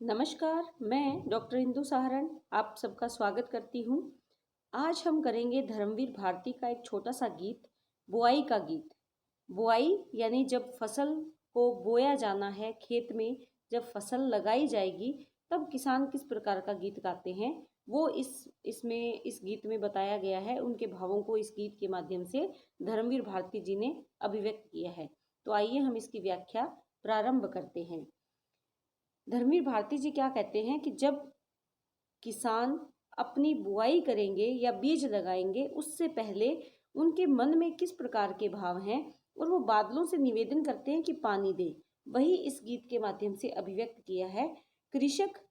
नमस्कार, मैं डॉक्टर इंदु सहारण आप सबका स्वागत करती हूँ। आज हम करेंगे धर्मवीर भारती का एक छोटा सा गीत, बुआई का गीत। बुआई यानी जब फसल को बोया जाना है खेत में, जब फसल लगाई जाएगी, तब किसान किस प्रकार का गीत गाते हैं, वो इस गीत में बताया गया है। उनके भावों को इस गीत के माध्यम से धर्मवीर भारती जी ने अभिव्यक्त किया है। तो आइए हम इसकी व्याख्या प्रारंभ करते हैं। धर्मवीर भारती जी क्या कहते हैं कि जब किसान अपनी बुआई करेंगे या बीज लगाएंगे, उससे पहले उनके मन में किस प्रकार के भाव हैं और वो बादलों से निवेदन करते हैं कि पानी दे, वही इस गीत के माध्यम से अभिव्यक्त किया है। कृषक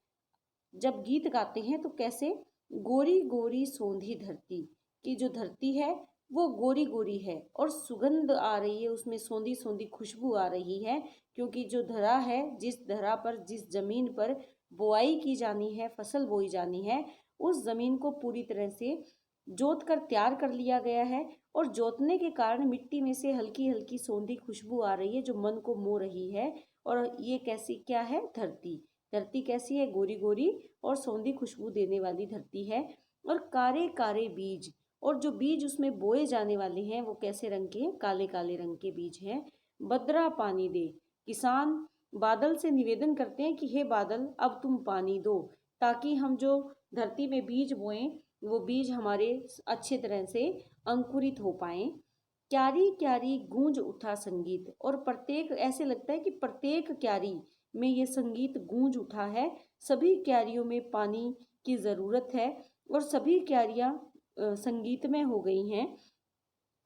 जब गीत गाते हैं तो कैसे, गोरी गोरी सोंधी धरती की जो धरती है वो गोरी गोरी है और सुगंध आ रही है, उसमें सोंधी सोंधी खुशबू आ रही है, क्योंकि जो धरा है, जिस धरा पर, जिस जमीन पर बुआई की जानी है, फसल बोई जानी है, उस जमीन को पूरी तरह से जोत कर तैयार कर लिया गया है। और जोतने के कारण मिट्टी में से हल्की हल्की सोंधी खुशबू आ रही है जो मन को मोह रही है। और ये कैसी क्या है, धरती। धरती कैसी है, गोरी गोरी और सौंधी खुशबू देने वाली धरती है। और कारे कारे बीज, और जो बीज उसमें बोए जाने वाले हैं वो कैसे रंग के हैं, काले काले रंग के बीज हैं। बदरा पानी दे, किसान बादल से निवेदन करते हैं कि हे बादल, अब तुम पानी दो, ताकि हम जो धरती में बीज बोएं वो बीज हमारे अच्छे तरह से अंकुरित हो पाए। क्यारी क्यारी गूंज उठा संगीत, और प्रत्येक, ऐसे लगता है कि प्रत्येक क्यारी में ये संगीत गूंज उठा है। सभी क्यारियों में पानी की ज़रूरत है और सभी क्यारियां संगीतमय हो गई हैं।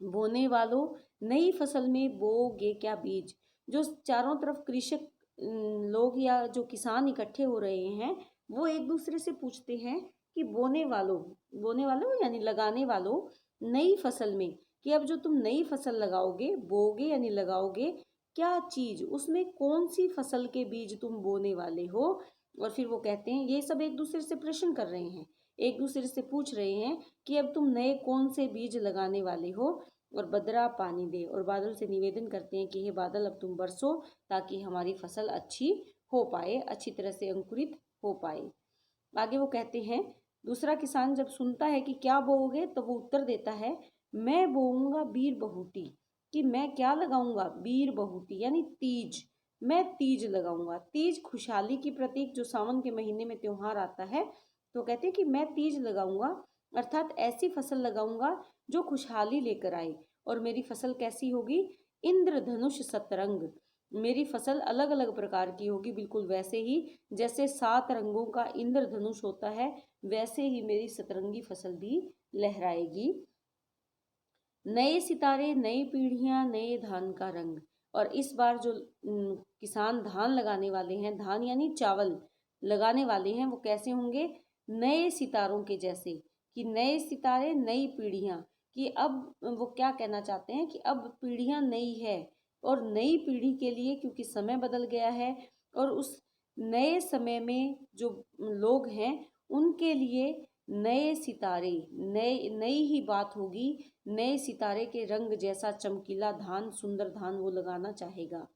बोने वालों, नई फसल में बोओगे क्या बीज। जो चारों तरफ कृषक लोग या जो किसान इकट्ठे हो रहे हैं, वो एक दूसरे से पूछते हैं कि बोने वालों यानी लगाने वालों, नई फसल में, कि अब जो तुम नई फसल लगाओगे, बोओगे यानी लगाओगे, क्या चीज, उसमें कौन सी फसल के बीज तुम बोने वाले हो। और फिर वो कहते हैं, ये सब एक दूसरे से प्रश्न कर रहे हैं, एक दूसरे से पूछ रहे हैं कि अब तुम नए कौन से बीज लगाने वाले हो। और बदरा पानी दे, और बादल से निवेदन करते हैं कि हे बादल, अब तुम बरसो, ताकि हमारी फसल अच्छी हो पाए, अच्छी तरह से अंकुरित हो पाए। आगे वो कहते हैं, दूसरा किसान जब सुनता है कि क्या बोओगे, तो वो उत्तर देता है, मैं बोऊंगा बीर बहुटी। कि मैं क्या लगाऊंगा, बीर बहुटी यानी तीज। मैं तीज लगाऊंगा। तीज खुशहाली की प्रतीक, जो सावन के महीने में त्योहार आता है, तो कहते हैं कि मैं तीज लगाऊंगा, अर्थात ऐसी फसल लगाऊंगा जो खुशहाली लेकर आए। और मेरी फसल कैसी होगी, इंद्रधनुष सतरंग। मेरी फसल अलग अलग प्रकार की होगी, बिल्कुल वैसे ही जैसे 7 रंगों का इंद्रधनुष होता है, वैसे ही मेरी सतरंगी फसल भी लहराएगी। नए सितारे, नई पीढ़ियां, नए धान का रंग। और इस बार जो किसान धान लगाने वाले हैं, धान यानी चावल लगाने वाले हैं, वो कैसे होंगे, नए सितारों के जैसे। कि नए सितारे, नई पीढ़ियां, कि अब वो क्या कहना चाहते हैं कि अब पीढ़ियां नई है, और नई पीढ़ी के लिए, क्योंकि समय बदल गया है, और उस नए समय में जो लोग हैं उनके लिए नए सितारे, नए नई ही बात होगी। नए सितारे के रंग जैसा चमकीला धान, सुंदर धान वो लगाना चाहेगा।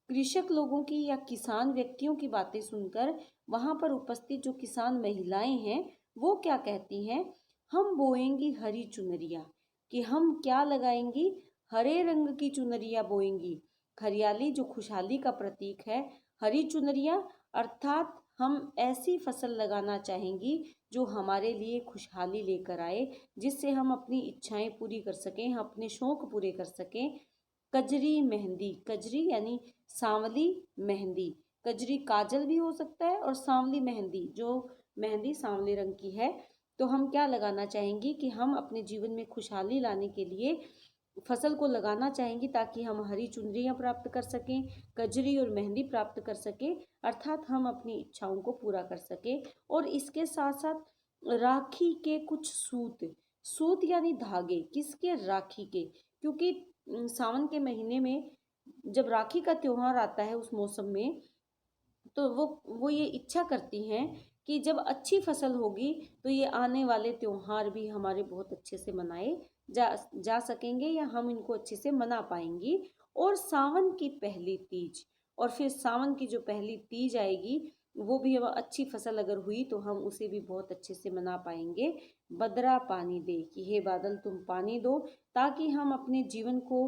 कृषक लोगों की या किसान व्यक्तियों की बातें सुनकर वहां पर उपस्थित जो किसान महिलाएं हैं वो क्या कहती हैं, हम बोएंगी हरी चुनरिया। कि हम क्या लगाएंगी, हरे रंग की चुनरिया बोएंगी। हरियाली जो खुशहाली का प्रतीक है, हरी चुनरिया अर्थात हम ऐसी फसल लगाना चाहेंगी जो हमारे लिए खुशहाली लेकर आए, जिससे हम अपनी इच्छाएं पूरी कर सकें, हम अपने शौक पूरे कर सकें। कजरी मेहंदी, कजरी यानी सांवली मेहंदी। कजरी काजल भी हो सकता है, और सांवली मेहंदी, जो मेहंदी सांवले रंग की है। तो हम क्या लगाना चाहेंगी कि हम अपने जीवन में खुशहाली लाने के लिए फसल को लगाना चाहेंगी, ताकि हम हरी चुनरियाँ प्राप्त कर सकें, कजरी और मेहंदी प्राप्त कर सकें, अर्थात हम अपनी इच्छाओं को पूरा कर सकें। और इसके साथ साथ राखी के कुछ सूत, सूत यानी धागे, किसके, राखी के। क्योंकि सावन के महीने में जब राखी का त्योहार आता है, उस मौसम में, तो वो ये इच्छा करती हैं कि जब अच्छी फसल होगी तो ये आने वाले त्योहार भी हमारे बहुत अच्छे से मनाए जा सकेंगे, या हम इनको अच्छे से मना पाएंगी। और सावन की पहली तीज, और फिर सावन की जो पहली तीज आएगी वो भी अब अच्छी फसल अगर हुई तो हम उसे भी बहुत अच्छे से मना पाएंगे। बदरा पानी दे, कि हे बादल तुम पानी दो, ताकि हम अपने जीवन को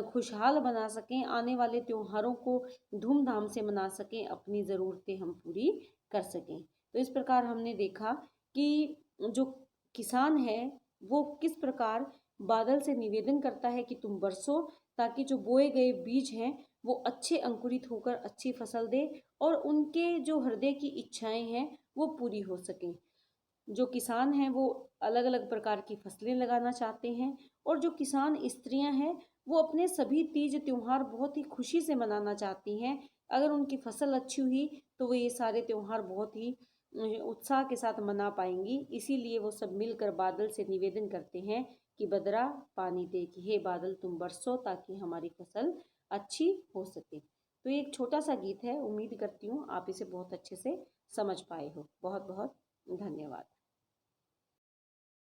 खुशहाल बना सकें, आने वाले त्योहारों को धूमधाम से मना सकें, अपनी ज़रूरतें हम पूरी कर सकें। तो इस प्रकार हमने देखा कि जो किसान है वो किस प्रकार बादल से निवेदन करता है कि तुम बरसो, ताकि जो बोए गए बीज हैं वो अच्छे अंकुरित होकर अच्छी फसल दे और उनके जो हृदय की इच्छाएं हैं वो पूरी हो सकें। जो किसान हैं वो अलग अलग प्रकार की फसलें लगाना चाहते हैं, और जो किसान स्त्रियां हैं वो अपने सभी तीज त्योहार बहुत ही खुशी से मनाना चाहती हैं। अगर उनकी फसल अच्छी हुई तो वो ये सारे त्योहार बहुत ही उत्साह के साथ मना पाएंगी। इसीलिए वो सब मिलकर बादल से निवेदन करते हैं कि बदरा पानी दे, कि हे बादल तुम बरसो ताकि हमारी फसल अच्छी हो सके। तो ये एक छोटा सा गीत है, उम्मीद करती हूँ आप इसे बहुत अच्छे से समझ पाए हो। बहुत बहुत धन्यवाद।